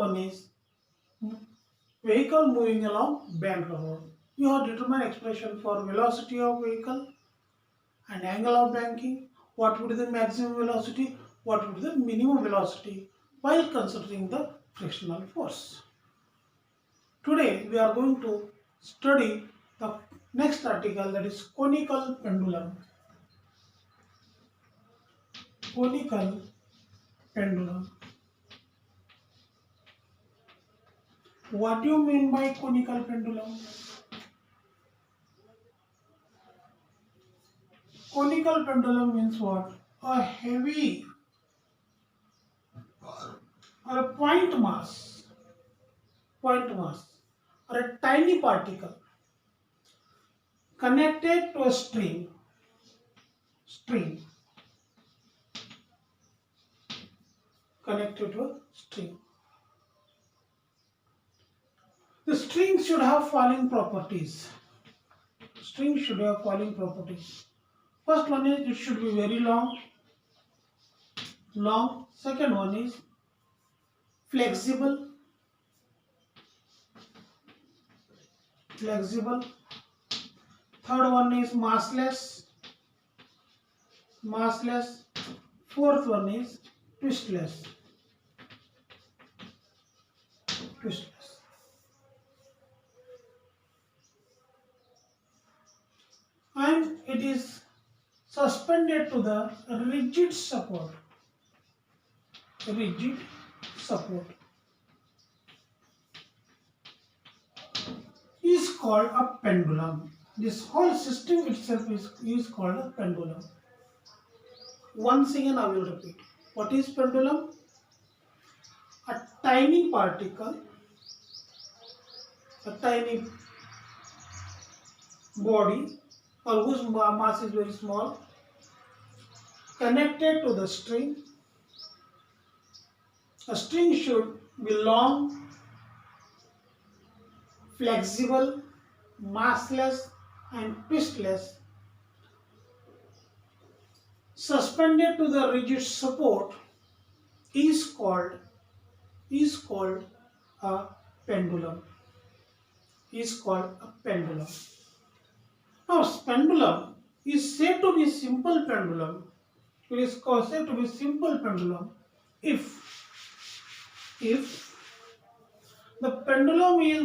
one is vehicle moving along banked road. You have determined expression for velocity of vehicle and angle of banking. What would be the maximum velocity? What would be the minimum velocity while considering the frictional force? Today we are going to study the next article, that is conical pendulum. Conical pendulum. What do you mean by conical pendulum? Conical pendulum means what? A heavy or a point mass or a tiny particle connected to a string connected to a string. The string should have following properties. First one is it should be very long. Second one is flexible. Third one is massless. Fourth one is twistless. And it is suspended to the rigid support. Is called a pendulum. This whole system itself is called a pendulum. Once again I will repeat. What is pendulum? A tiny particle, a tiny body or whose mass is very small, connected to the string. A string should be long, flexible, massless and twistless, suspended to the rigid support, is called a pendulum. Now, pendulum is said to be simple pendulum. It is said to be simple pendulum if the pendulum is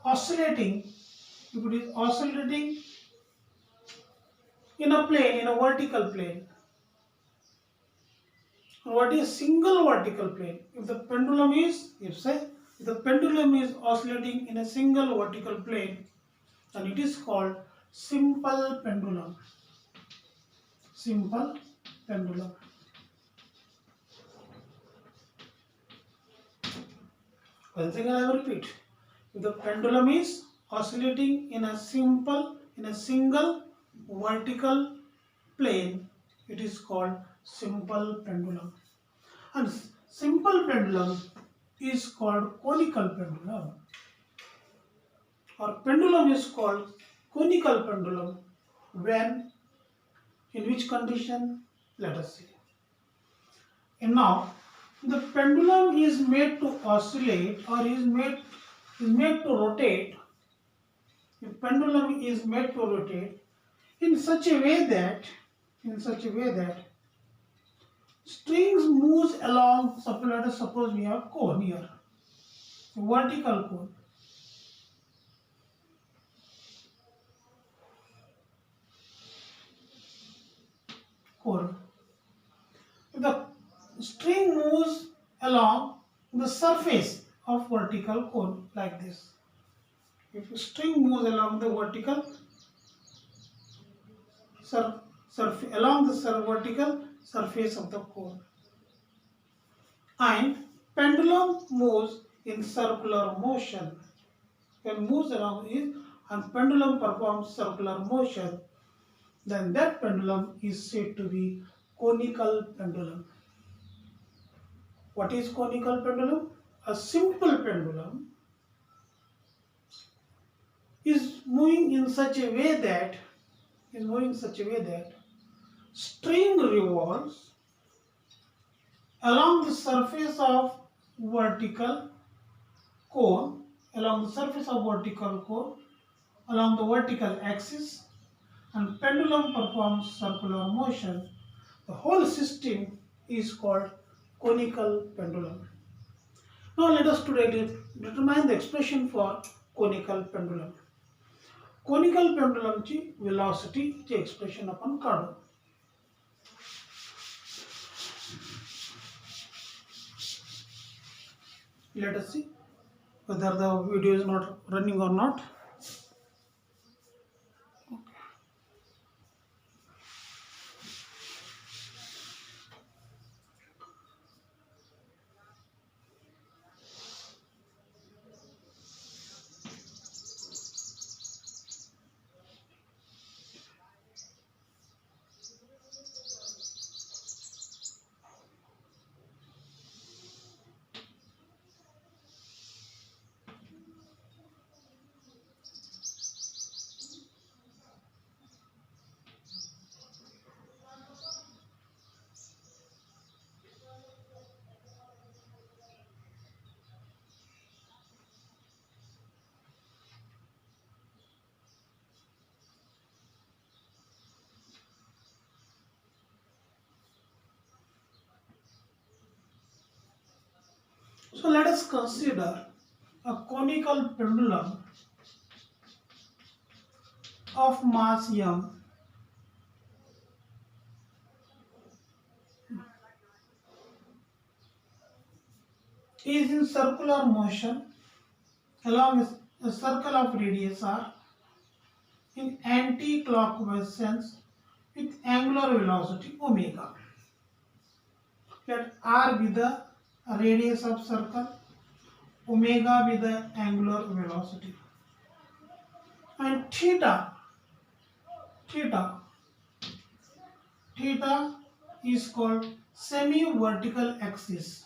oscillating. If it is oscillating in a plane, in a vertical plane. What is single vertical plane? If the pendulum is oscillating in a single vertical plane, then it is called simple pendulum. Once again I will repeat. If the pendulum is oscillating in a single vertical plane, it is called simple pendulum. And simple pendulum is called conical pendulum. Or pendulum is called conical pendulum when, in which condition? Let us see. And now the pendulum is made to oscillate or is made to rotate. The pendulum is made to rotate in such a way that strings moves along. Let us suppose we have cone here, vertical cone. The string moves along the surface of vertical cone like this. If a string moves along the vertical vertical surface of the cone, and pendulum moves in circular motion. When moves along it and pendulum performs circular motion, then that pendulum is said to be conical pendulum. What is conical pendulum? A simple pendulum is moving in such a way that string revolves along the surface of vertical cone along the surface of vertical cone along the vertical axis, and pendulum performs circular motion. The whole system is called conical pendulum. Now let us today determine the expression for conical pendulum. Conical pendulum ची velocity ची expression आपण काढू. Let us see whether the video is not running or not. So let us consider a conical pendulum of mass m is in circular motion along a circle of radius r in anti-clockwise sense with angular velocity omega. Let r be the radius of circle, omega be the angular velocity, and theta is called semi-vertical axis,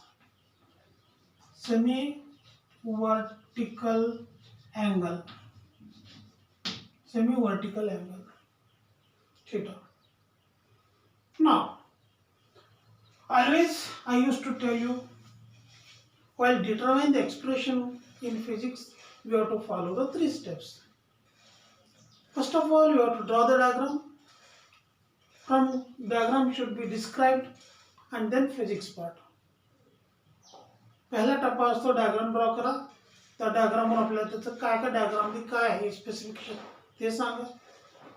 semi-vertical angle, theta. Now, always I used to tell you, while determining the expression in physics, we have to follow the 3 steps. First of all, you have to draw the diagram. From diagram should be described and then physics part. पहला टप्पा असतो diagram draw करा. त्या डायग्रामवर आपल्याला त्याचं काय काय डायग्राममध्ये काय आहे स्पेसिफिकेशन ते सांगा.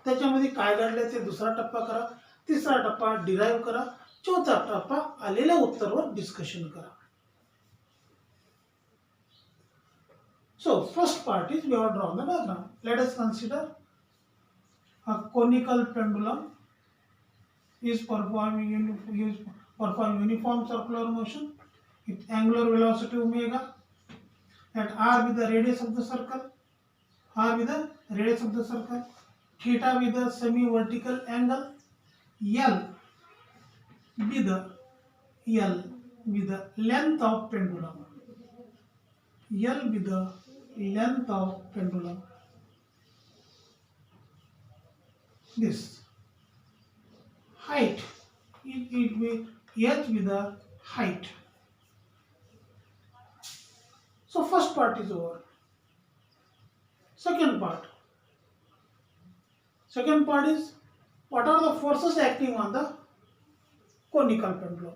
त्याच्यामध्ये काय घडले ते दुसरा टप्पा करा. तिसरा टप्पा डिराइव करा. चौथा टप्पा आलेल्या उत्तरावर डिस्कशन करा. So first part is we have drawn the diagram. Let us consider a conical pendulum is performing uniform circular motion with angular velocity omega. Let r be the radius of the circle. Theta be the semi-vertical angle. L be the length of pendulum. This height, it will h with the height. So first part is over. Second part is what are the forces acting on the conical pendulum.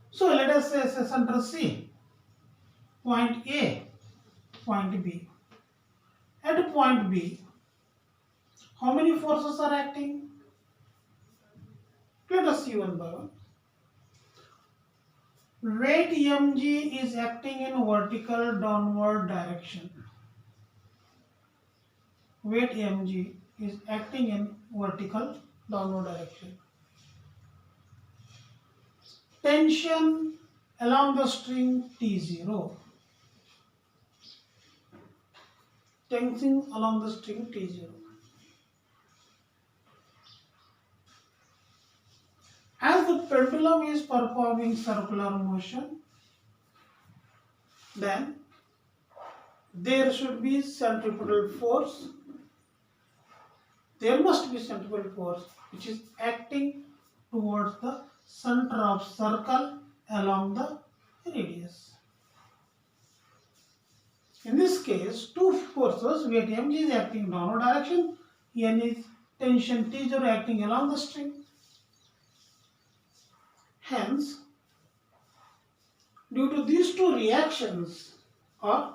So let us say center C, point A, point B. At point B, how many forces are acting? Let us see one by one. Weight mg is acting in vertical downward direction. Weight mg is acting in vertical downward direction. Tension along the string T0. Tension along the string T0. As the pendulum is performing circular motion, then there should be centripetal force. There must be centripetal force which is acting towards the center of circle along the radius. In this case, two forces, weight mg is acting downward direction, n is tension T0 acting along the string. Hence, due to these two reactions, there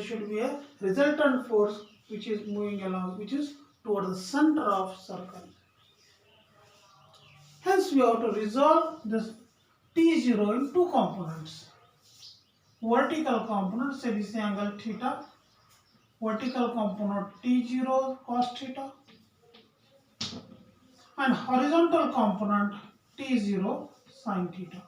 should be a resultant force which is moving along, which is toward the center of circle. Hence, we have to resolve this T0 in two components. Vertical component, say this angle theta, vertical component T0 cos theta, and horizontal component T0 sin theta.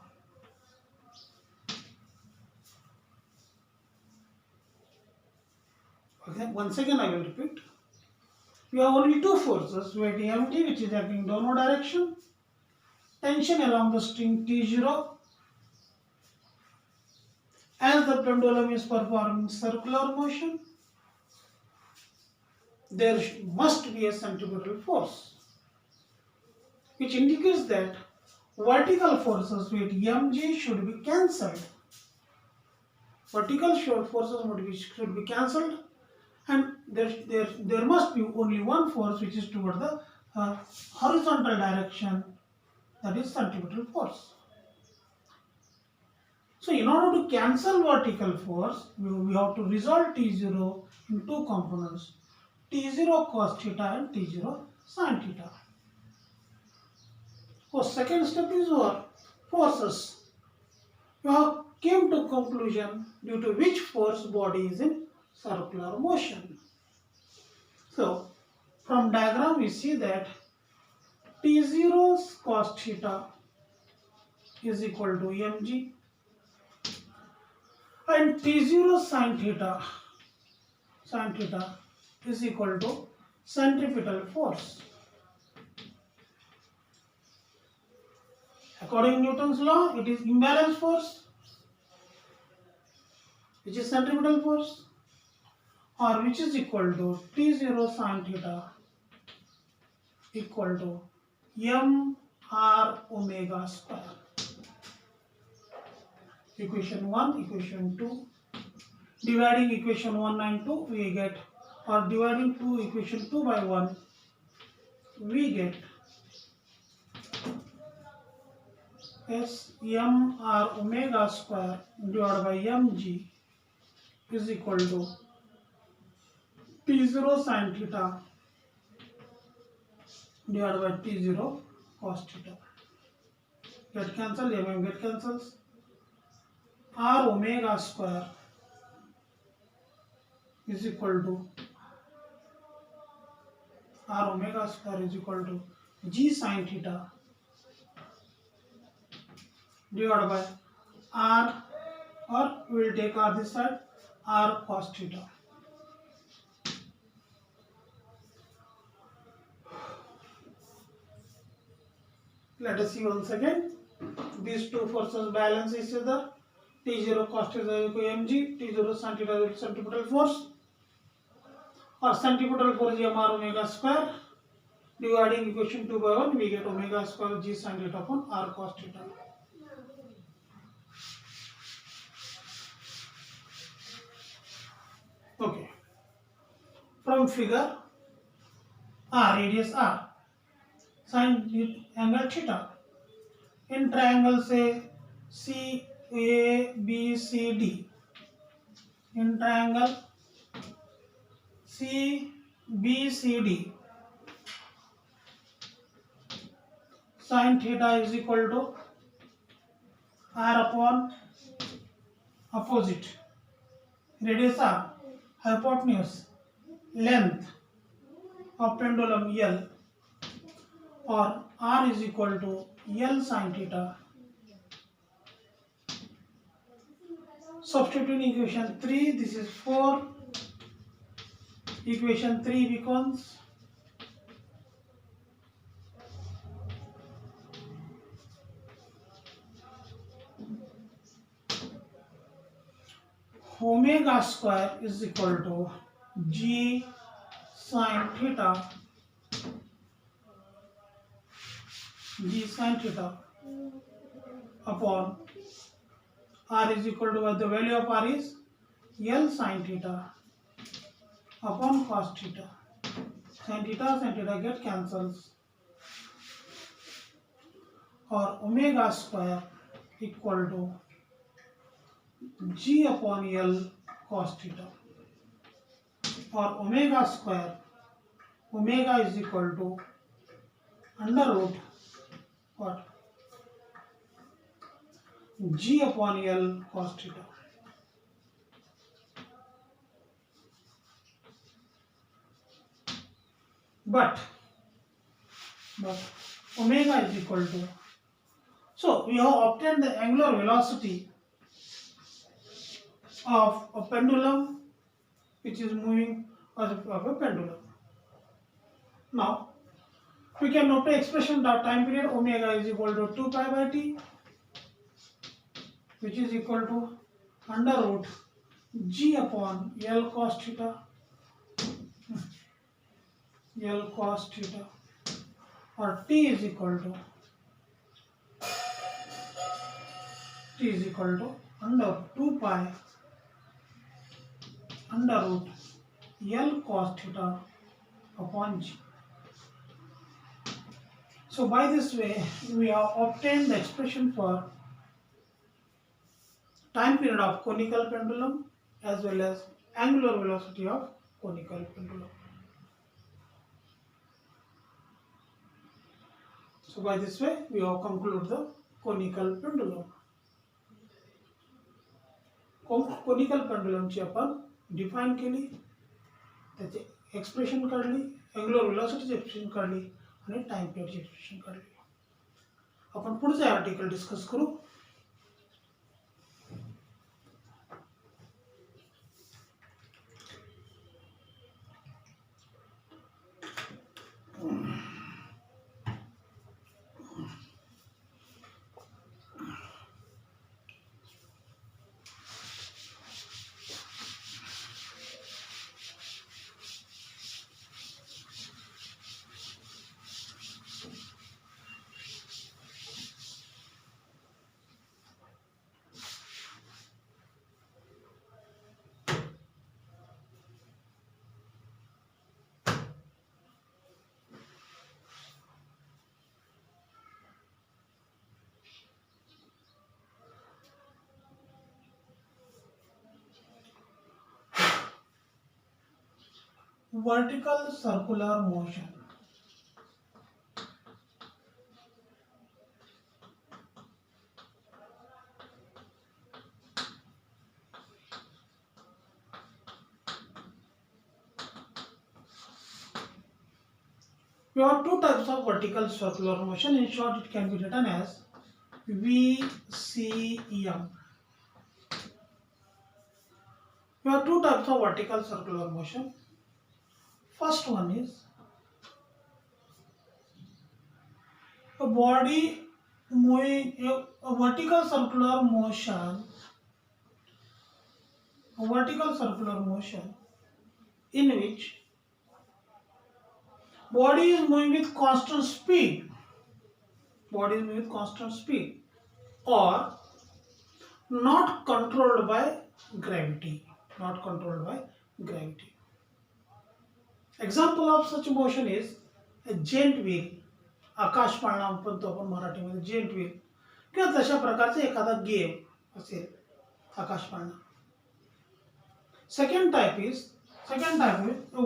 Okay, once again I will repeat. We have only two forces, weight mg which is acting downward direction, tension along the string T0. As the pendulum is performing circular motion, there must be a centripetal force, which indicates that vertical forces with mg should be cancelled. Vertical forces should be cancelled, and there must be only one force which is toward the horizontal direction, that is centripetal force. So in order to cancel vertical force, we have to resolve T0 in two components, T0 cos theta and T0 sin theta. So second step is what? Forces. We have came to conclusion due to which force body is in circular motion. So from diagram we see that T0 cos theta is equal to mg and T0 sin theta is equal to centripetal force. According to Newton's law, it is imbalance force, which is centripetal force, or which is equal to T0 sin theta equal to m r omega square. Equation 1, equation 2, dividing equation 1 and 2 we get, or dividing equation 2 by 1 we get S m r omega square divided by mg is equal to T0 sin theta divided by T0 cos theta. Get cancelled, get cancels. R omega square is equal to G sin theta divided by R, or we will take R this side, R cos theta. Let us see once again. These two forces balance each other. T0 cos theta is equal to mg, T0 sin theta is equal to centripetal force, or centripetal force is m r omega square. Dividing equation 2 by 1 we get omega square G sin theta upon R cos theta. Okay. From figure, radius r, sin angle theta. In triangle say CABCD, in triangle CBCD, sin theta is equal to r upon opposite, radius r, hypotenuse, length of pendulum L, or r is equal to L sin theta. Substituting equation 3, this is 4, equation 3 becomes omega square is equal to G sin theta upon R is equal to what? The value of R is L sin theta upon cos theta. Sin theta get cancels, or omega square equal to G upon L cos theta, or omega square, omega is equal to under root what? G upon L cos theta. But omega is equal to, so we have obtained the angular velocity of a pendulum which is moving as of a pendulum. Now we can obtain expression of time period omega is equal to 2 pi by t, which is equal to under root G upon L cos theta, L cos theta, or t is equal to under 2 pi under root L cos theta upon G. So by this way we have obtained the expression for time period of conical pendulum as well as angular velocity of conical pendulum. So by this way we have concluded the conical pendulum. Conical पेंडुलमची आपण define केली, त्याचे expression काढली, angular वेलोसिटीची expression काढली आणि time पिरियडची expression काढली. आपण पुढचे आर्टिकल डिस्कस करू. Vertical circular motion. We have two types of vertical circular motion. In short, it can be written as VCEM. We have two types of vertical circular motion. First one is a body moving, a vertical circular motion in which body is moving with constant speed, or not controlled by gravity. Example of such motion is a giant wheel. आकाशपाळणा म्हणतो आपण मराठीमध्ये giant wheel, किंवा तशा प्रकारचा एखादा game असेल आकाशपाळणा. Second type is a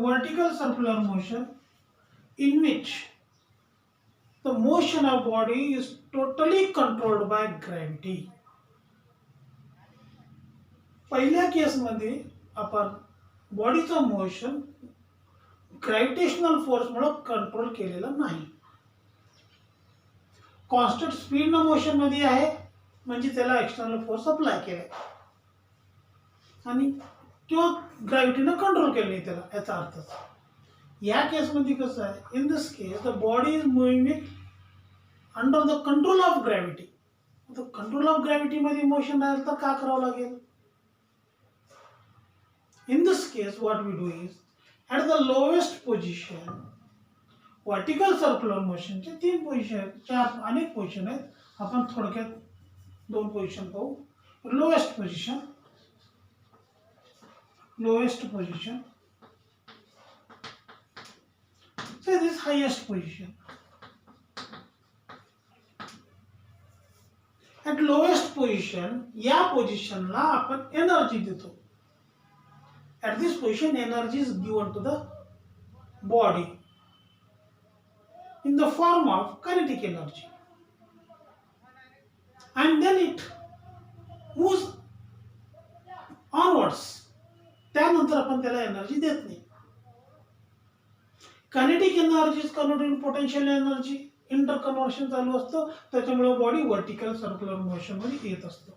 vertical circular motion in which the motion of body is totally controlled by gravity. पहिल्या केसमध्ये आपण बॉडीचा मोशन ग्रॅव्हिटेशनल फोर्स मुळे कंट्रोल केलेला नाही. कॉन्स्टंट स्पीड न मोशन मध्ये आहे म्हणजे त्याला एक्सटर्नल फोर्स अप्लाय केला आणि किंवा ग्रॅव्हिटीने कंट्रोल केले नाही त्याला, याचा अर्थ. या केस मध्ये कसं आहे, in this case the body is moving with under the control of gravity. तर कंट्रोल ऑफ ग्रॅव्हिटी मध्ये मोशन राहील तर का करावं लागेल. In this case what we do is at the lowest position vertical circular motion चे तीन position, चार अनेक पोझिशन आहेत, आपण थोडक्यात दोन पोझिशन पाहू. lowest position, say this highest position. At lowest position, या पोझिशनला आपण एनर्जी देतो. At this position, energy is given to the body in the form of kinetic energy, and then it moves onwards. त्यानंतर आपण त्याला energy देत नाही. Kinetic energy is converted in potential energy. Inter conversion चालू असतं, त्याच्यामुळे body vertical circular motion मध्ये येत असतो.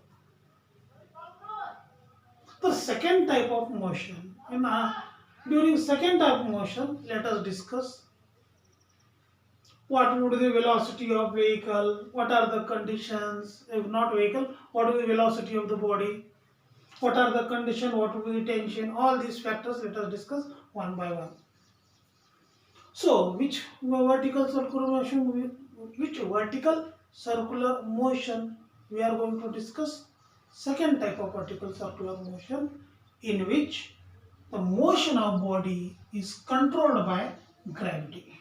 तर second type of motion, during second type of motion, let us discuss what would be the velocity of vehicle, what are the conditions, if not vehicle, what will be the velocity of the body, what are the conditions, what will be the tension, all these factors let us discuss one by one. So which vertical circular motion we are going to discuss? Second type of vertical circular motion, in which the motion of body is controlled by gravity.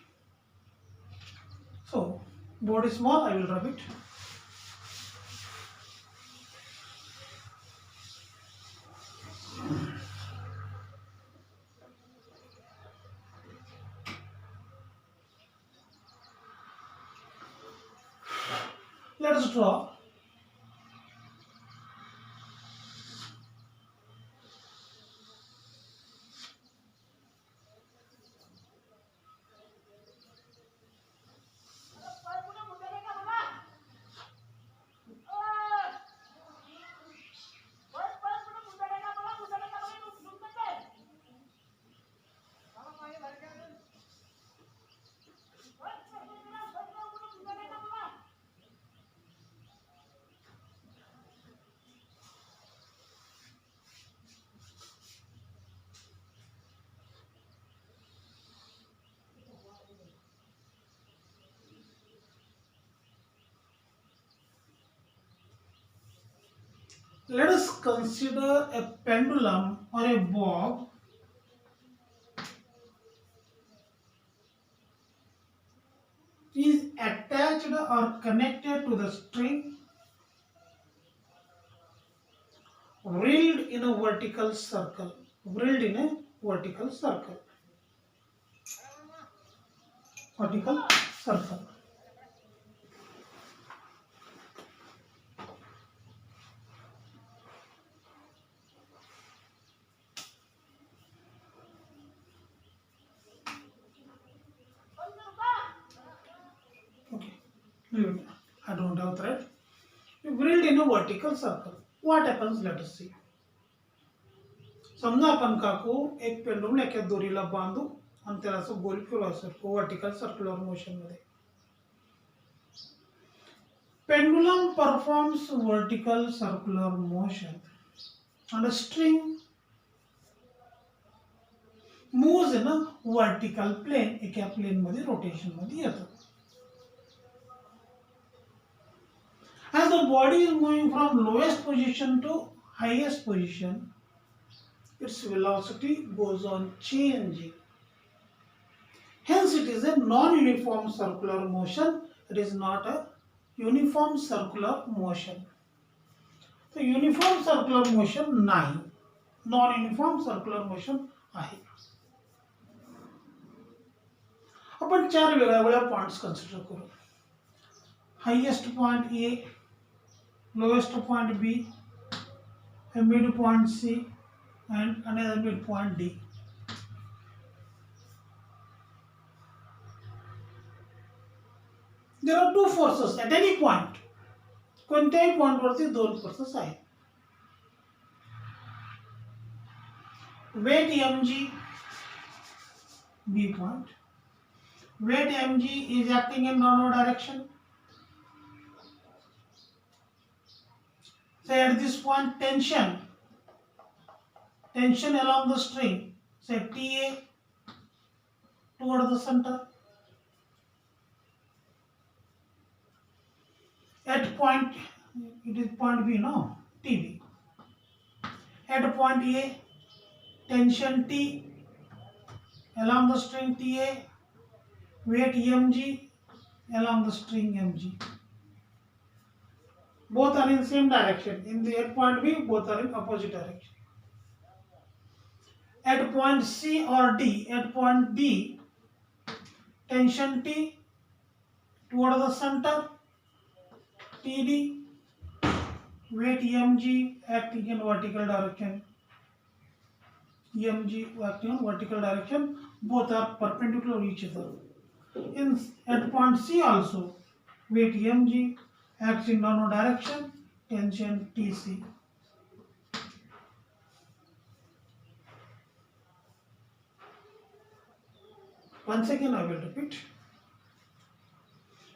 So body small, I will rub it. Let us draw. Let us consider a pendulum or a bob is attached or connected to the string whirled in a vertical circle. I don't have thread. Whirled in a vertical circle. What happens? Let us see. समजा आपण काकू एक pendulum एका दोरीला बांधू आणि त्याला असं गोल फिरवू vertical circular motion मध्ये. Pendulum performs vertical circular motion and a string moves in a vertical plane. एका प्लेन मध्ये रोटेशन मध्ये येतो. As the body is moving from lowest position to highest position, its velocity goes on changing. Hence, it is a non-uniform circular motion. It is not a uniform circular motion. So, uniform circular motion नाही, non-uniform circular motion आहे. आपण चार वेगवेगळ्या points consider करू. Highest point A, lowest point B, a midpoint C, and another midpoint D. There are two forces at any point. कोणत्याही point वरती दोन forces आहेत. Weight mg, B point. Weight mg is acting in downward direction. Say at this point tension along the string, say TA toward the center. At point, it is point B, no? TB. At point A, tension T along the string TA, weight mg along the string mg. Both are in same direction. In the at point B, both are in opposite direction. At point C or D, at point D, tension T toward the center, TD, weight mg acting in vertical direction, mg acting in vertical direction, both are perpendicular to each other. At point C also, weight mg acts in downward direction, tension Tc. Once again I will repeat.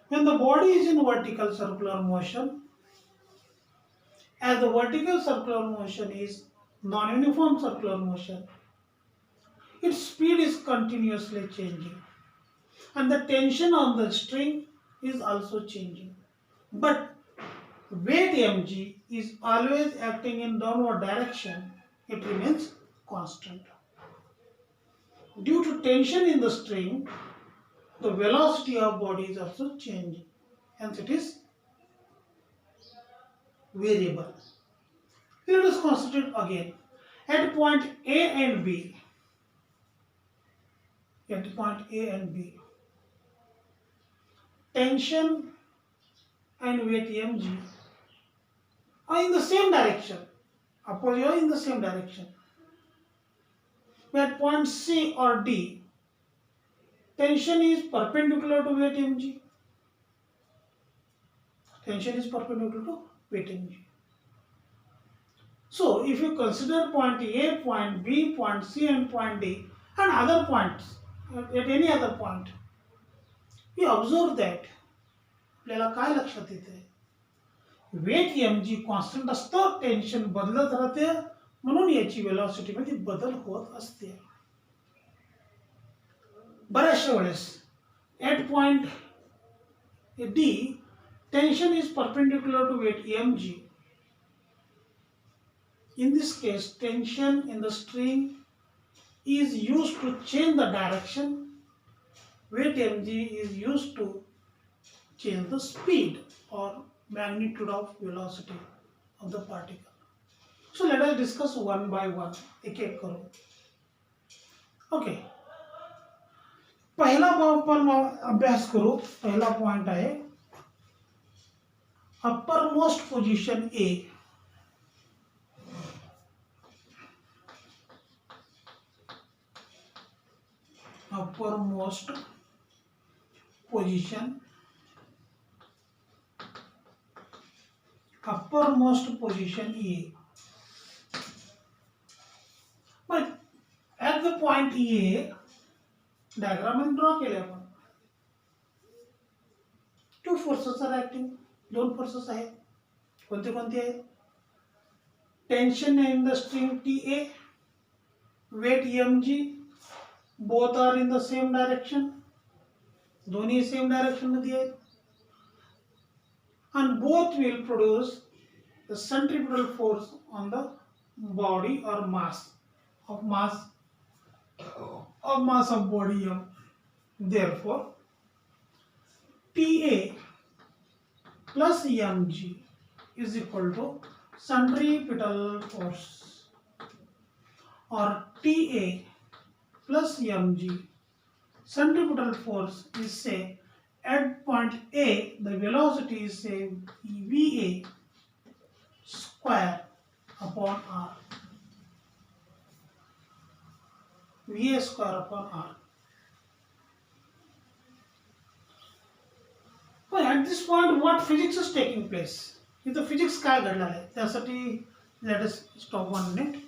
When the body is in vertical circular motion, as the vertical circular motion is non-uniform circular motion, its speed is continuously changing and the tension on the string is also changing. But weight mg is always acting in downward direction, it remains constant. Due to tension in the string, the velocity of body is also changing, hence it is variable. Let us consider it again. At point A and B, tension and weight mg are in the same direction, opposite or in the same direction. At point C or D, tension is perpendicular to weight mg. Tension is perpendicular to weight mg. So, if you consider point A, point B, point C and point D and other points, at any other point, we observe that आपल्याला काय लक्षात येते, wait mg constant असतं, tension बदलत राहते, म्हणून याची velocity मध्ये बदल होत असते. बऱ्याचशा वेळेस at point D, tension is perpendicular to weight mg. In this case, tension in the string is used to change the direction. Weight mg is used to change the speed or magnitude of velocity of the particle. So let us discuss one by one. एक एक करो. Okay. पहला आपण अभ्यास करू. पहला point आहे upper most position A. uppermost position A. But at the point A, diagram मध्ये ड्रॉ केले आपण. Two forces are acting. दोन forces आहेत. कोणते कोणते आहेत? Tension in the string TA, weight mg, both are in the same direction. दोन्ही same direction मध्ये आहेत. And both will produce the centripetal force on the body or mass of body M. Therefore, TA plus mg is equal to centripetal force, or TA plus mg. Centripetal force is, say, at point A, the velocity is, say, VA square upon R. VA square upon R. But at this point, what physics is taking place? If the physics काय घडणार आहे, त्यासाठी let us stop 1 minute.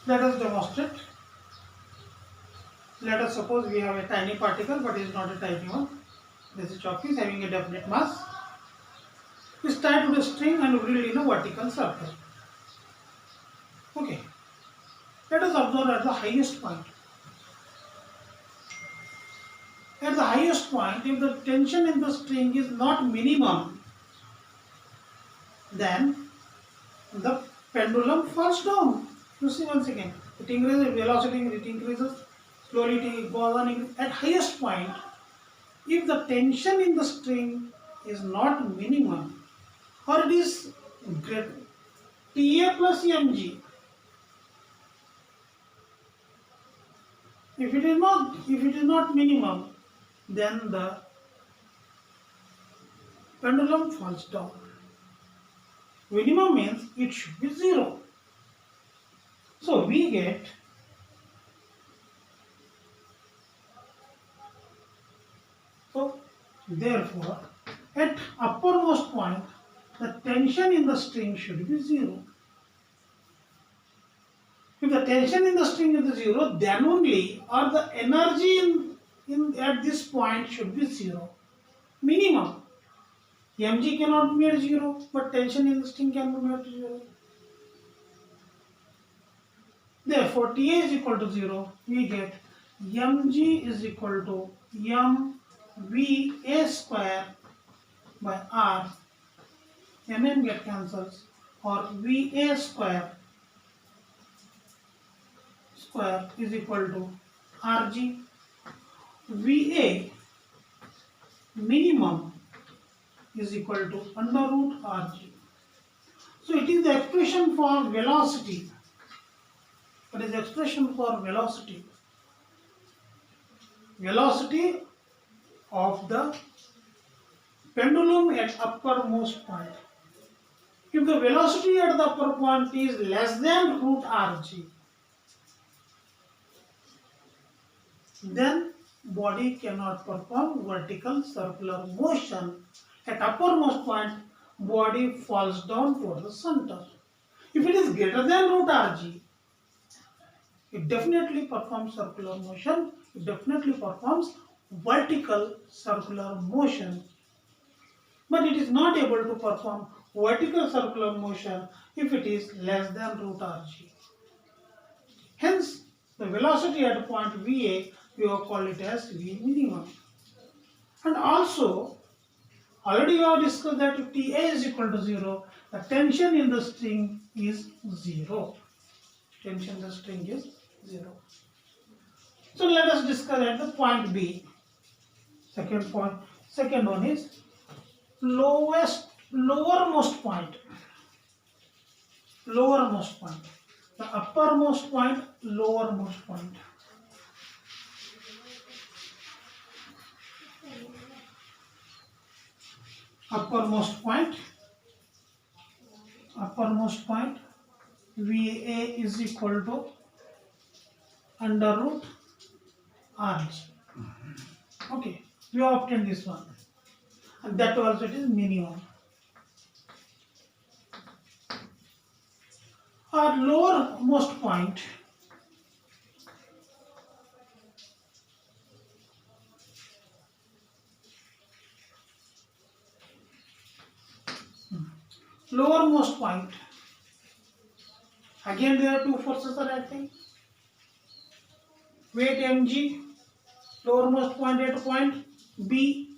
Let us demonstrate. Let us suppose we have a tiny particle, but it is not a tiny one. This chalk is having a definite mass. Is tied to a string and wheeled in a vertical circle. Okay. Let us observe at the highest point. At the highest point, if the tension in the string is not minimum, then the pendulum falls down. You see once again, it increases velocity, it increases slowly, it goes on. At highest point, if the tension in the string is not minimum, or it is great, Ta plus mg, if it is not minimum, then the pendulum falls down. Minimum means it should be 0. So we get therefore at uppermost point the tension in the string should be 0. If the tension in the string is 0, then only or the energy in at this point should be 0. Minimum. Mg cannot be at 0, but tension in the string can be at 0. Therefore, Ta is equal to 0. We get mg is equal to mva square by r. Mn get cancels, or va square is equal to rg. Va minimum is equal to under root rg. So it is the expression for velocity. What is the expression for velocity? Velocity of the pendulum at uppermost point. If the velocity at the upper point is less than root rg, then body cannot perform vertical circular motion. At uppermost point, body falls down toward the center. If it is greater than root rg, it definitely performs circular motion. It definitely performs vertical circular motion. But it is not able to perform vertical circular motion if it is less than root rg. Hence, the velocity at point Va, we have called it as V minimum. And also, already we have discussed that if Ta is equal to 0, the tension in the string is 0. Tension in the string is 0. So let us discuss at the point B. Second one is lowermost point. Lowermost point. The uppermost point, lowermost point. Uppermost point, Va is equal to under root rg. Okay, we have obtained this one, and that also it is minimum. Our lowermost point, again there are two forces are acting. Weight mg, lowermost point at point B,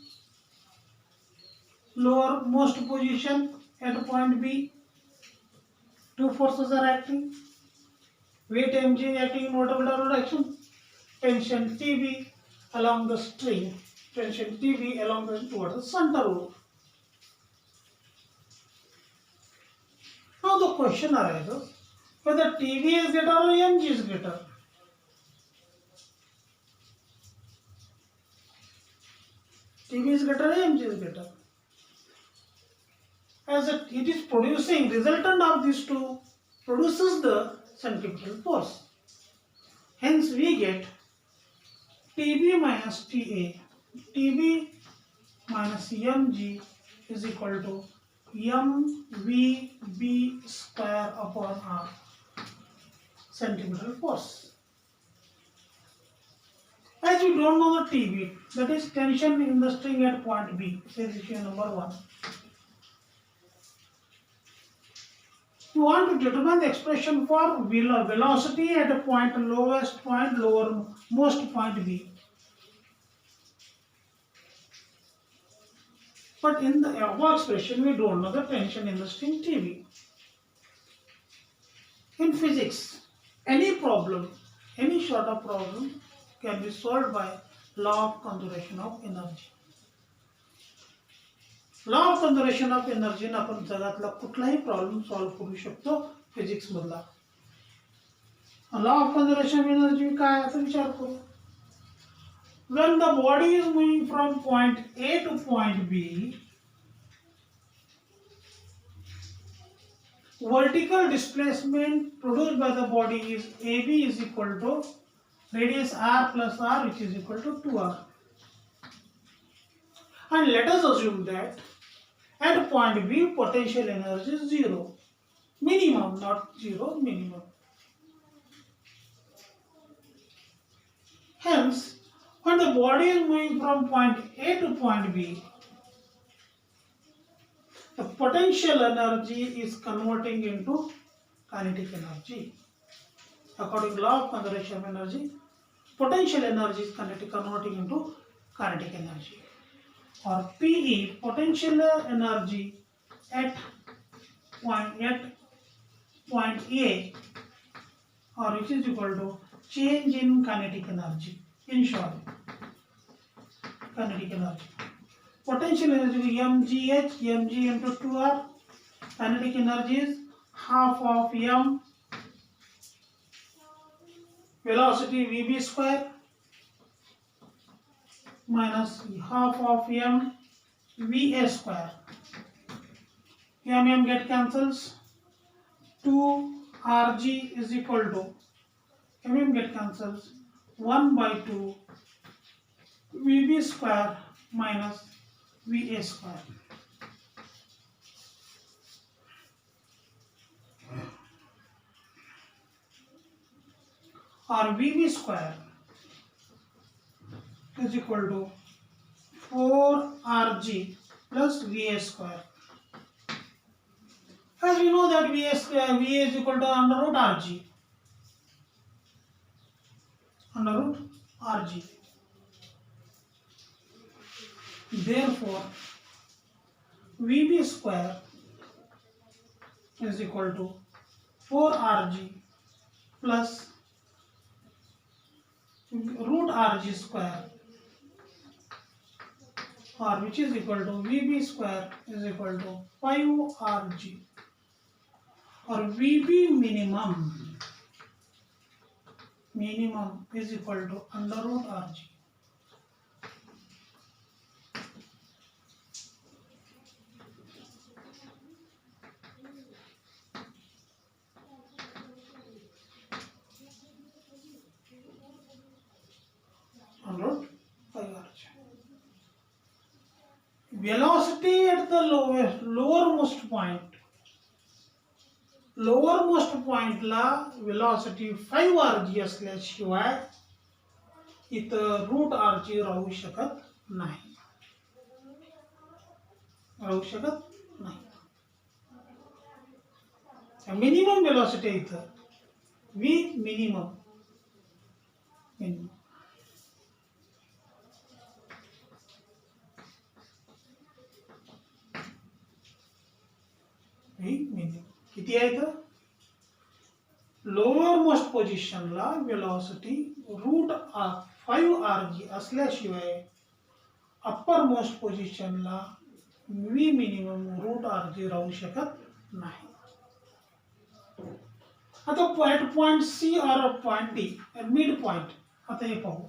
lowermost position at point B. Two forces are acting. Weight mg acting in vertical direction. Tension Tb along the string. Tension Tb along the towards the center root. Now the question arises whether Tb is greater or mg is greater. Tb is greater or mg is greater. As it is producing, resultant of these two produces the centripetal force. Hence we get Tb minus Ta. Tb minus mg is equal to mvb square upon r. centripetal force. As we don't know the TB, that is tension in the string at point B, this is number 1. You want to determine the expression for velocity at a point lowest point, lowermost point B. But in the above expression, we don't know the tension in the string TB. In physics, any problem, any sort of problem can be solved by law of conservation of energy. Law of conservation of energy आपण जगातला कुठलाही problem solve करू शकतो physics मधला. Law of conservation of energy काय याचा विचार करू. when the body is moving from point A to point B, vertical displacement produced by the body is AB is equal to radius r plus r, which is equal to 2r. And let us assume that at point B potential energy is 0, minimum, not 0, minimum. Hence, when the body is moving from point A to point B, the potential energy is converting into kinetic energy. According to law of conservation of energy, potential energy is converting into kinetic energy. Or PE, potential energy at point A, or which is equal to change in kinetic energy. In short, kinetic energy. Potential energy is mgh, mg into 2r. Kinetic energy is half of m velocity vb square minus half of m va square. M get cancels. 2 rg is equal to mm get cancels 1 by 2 vb square minus va square. Or vb square is equal to 4rg plus va square. As we know that va is equal to under root rg. Under root rg. Therefore, vb square is equal to 4rg plus root rg square, or which is equal to vb square is equal to 5rg, or vb minimum is equal to under root rg. Under root 5rg. Velocity at the lowermost point La velocity 5rg असल्याशिवाय इथं root rg राहू शकत नाही. Minimum velocity इथं v minimum. किती आहे इथं lower most पोझिशनला velocity root 5rg असल्याशिवाय अप्पर मोस्ट पोझिशनला v मिनिमम रूट rg राहू शकत नाही. आता पॉइंट सी और पॉइंट डी मिड पॉइंट आता हे पाहू.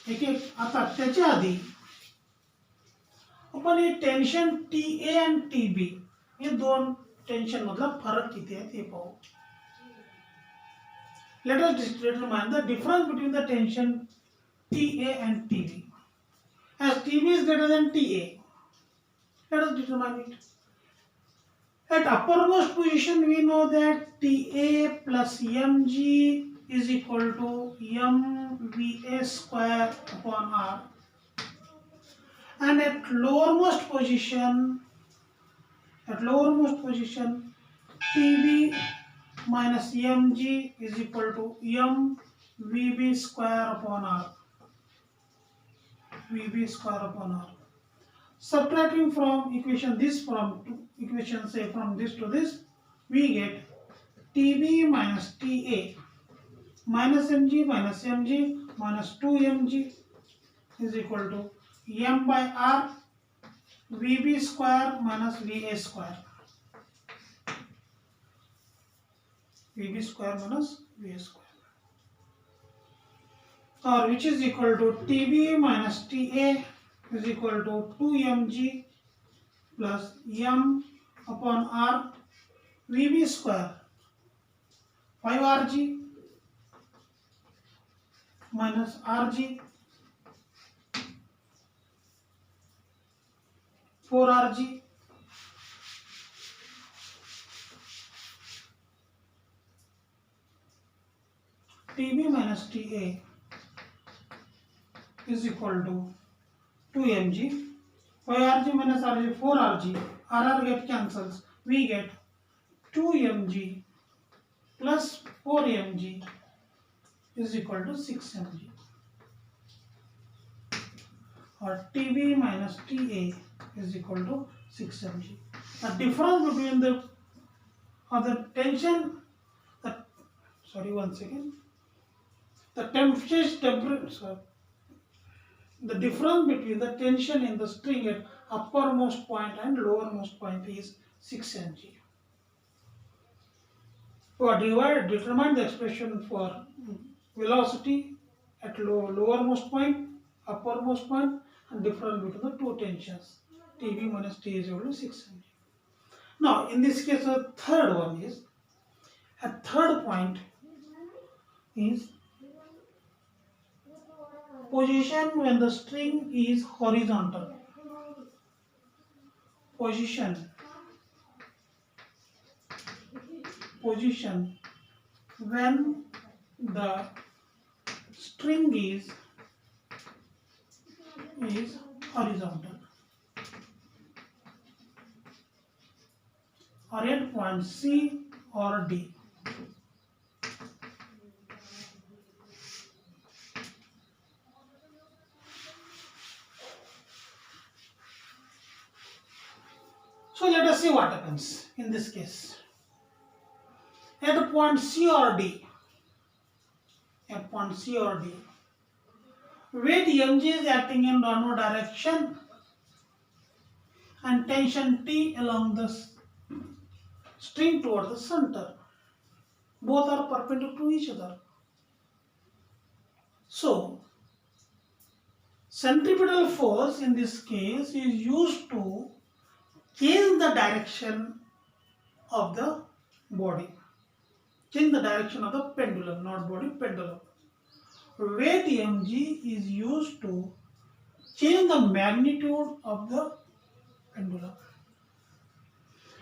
ठीक आहे. आता त्याच्या आधी आपण हे टेंशन TA आणि TB हे दोन टेंशन मधला फरक किती आहे ते पाहू. Let us determine the difference between the tension TA and TB. As TB is greater than TA, let us determine it. At uppermost position, we know that TA plus mg is equal to mva square upon r. And at lowermost position, TB minus mg is equal to mvb square upon r. Vb square upon r. Subtracting from equation this from equation say from this to this, we get TB minus TA minus mg minus 2mg is equal to m by r Vb square minus Va square. Vb square minus Va square. Or which is equal to Tb minus Ta is equal to 2mg plus m upon r Vb square 5rg minus rg 4rg Tb minus Ta is equal to 2mg 5rg minus rg 4rg, rr get cancels, we get 2mg plus 4mg is equal to 6mg, or Tb minus Ta is equal to 6mg. The difference between the tension, the difference between the tension in the string at uppermost point and lowermost point is 6 mg. Determine the expression for velocity at lowermost point, uppermost point, and difference between the two tensions. Tb minus T is equal to 6 mg. Now, in this case, the third one is, a third point is position when the string is horizontal. Position when the string is horizontal, or at point C or D. So let us see what happens in this case. At point C or D, weight mg is acting in downward direction and tension T along the string toward the center. Both are perpendicular to each other. So, centripetal force in this case is used to change the direction of the body. Change the direction of the pendulum, not body, pendulum. Weight mg is used to change the magnitude of the pendulum.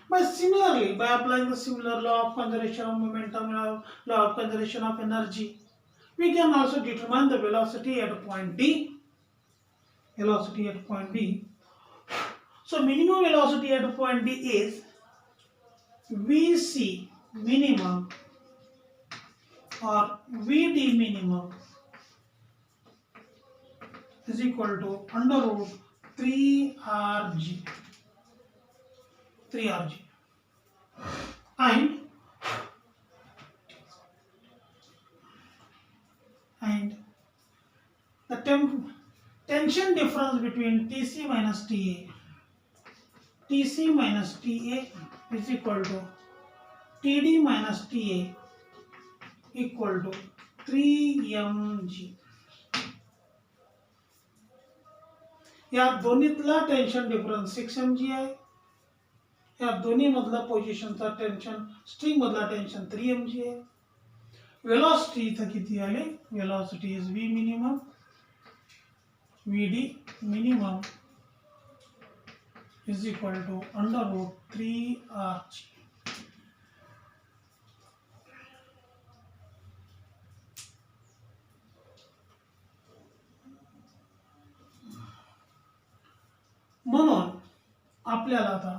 By applying the similar law of conservation of momentum, law of conservation of energy, we can also determine the velocity at point D. So minimum velocity at point D is Vc minimum or Vd minimum is equal to under root 3rg. And the tension difference between Tc minus Ta is equal to Td minus Ta equal to 3mg. या दोन्हीतला tension difference 6 mg आहे. या दोन्ही मधला पोझिशनचा tension, string मधला tension 3 mg आहे. Velocity इथं किती आले? Velocity is v minimum Vd minimum is equal to under root 3RG. म्हणून आपल्याला आता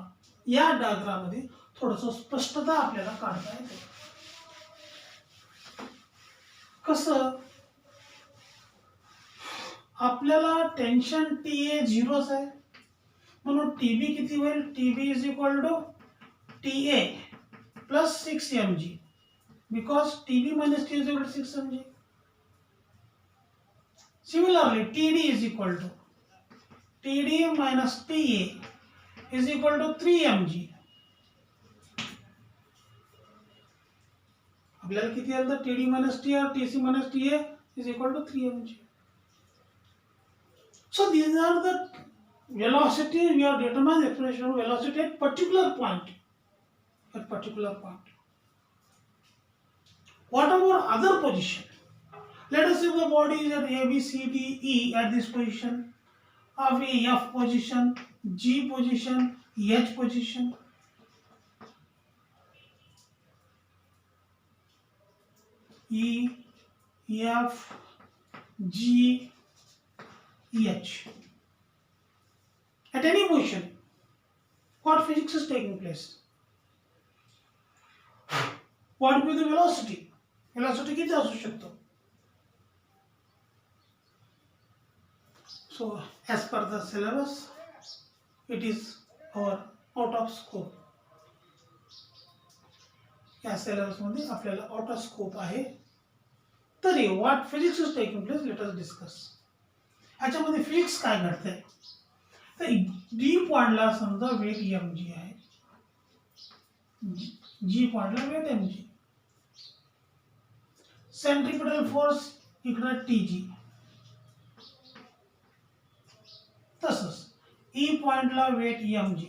या डायग्राम मध्ये थोडंसं स्पष्टता आपल्याला काढता येते. कसं आपल्याला टेन्शन TA 0च आहे, म्हणून TB किती होईल? TB is equal to TA plus 6 mg, because TB minus T is equal to 6 mg. Similarly, TD is equal to TD minus TA is equal to 3 mg. आपल्याला किती आलं? TD minus T or TC minus TA is equal to 3 mg. So these are the velocity. We have determined the expression of velocity at particular point. At particular point. What about other position? Let us say the body is at A, B, C, D, E at this position, of a F position, G position, H position. E, F, G, H. At any position, what physics is taking place? What will be the velocity? Velocity किती असू शकतो? So, as per the syllabus, it is our out of scope. या syllabus मध्ये आपल्याला out of scope आहे. तरी what physics is taking place, let us discuss. याच्यामध्ये physics काय घडतंय? तर डी पॉइंटला समजा वेट mg आहे, जी पॉइंटला वेट mg, सेंट्रिपिटल फोर्स इकडे tg, तसंच ई पॉइंटला weight mg,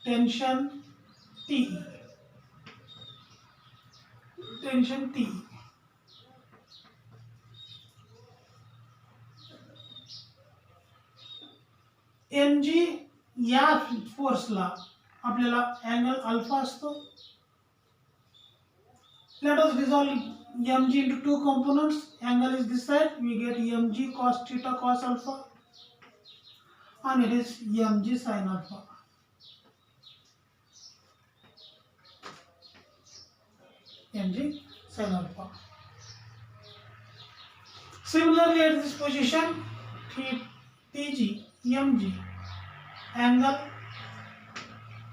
tension TE, tension TE. mg या फोर्सला आपल्याला अँगल अल्फा असतो. Let us resolve mg into two components. Angle is this side. We get mg cos theta cos alpha, and it is mg sin alpha. mg sin alpha. Similarly, at this position, tg mg angle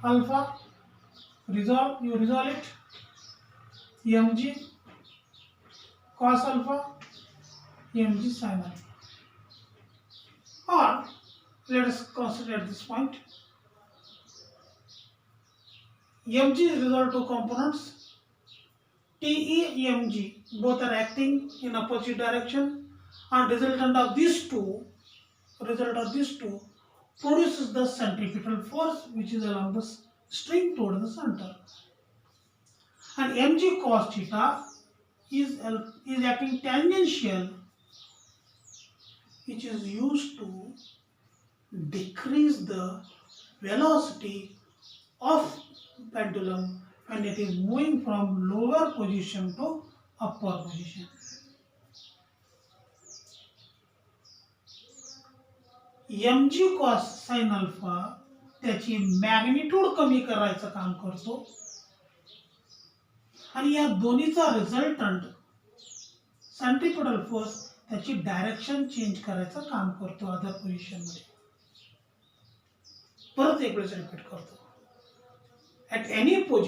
alpha. You resolve it. mg cos alpha, mg sin alpha. Or let us consider at this point, mg is resolved to components. TE, mg both are acting in opposite direction, and result of these two produces the centripetal force, which is along the string toward the center. And mg cos theta is acting tangential, which is used to decrease the velocity of pendulum when it is moving from lower position to upper position. mg cos sin alpha त्याची magnitude कमी करायचं काम करतो, आणि या दोन्हीचा resultant centripetal force त्याची direction change करायचं काम करतो अदर पोझिशन मध्ये. परत एक वेळेस रिपीट करतो. At any position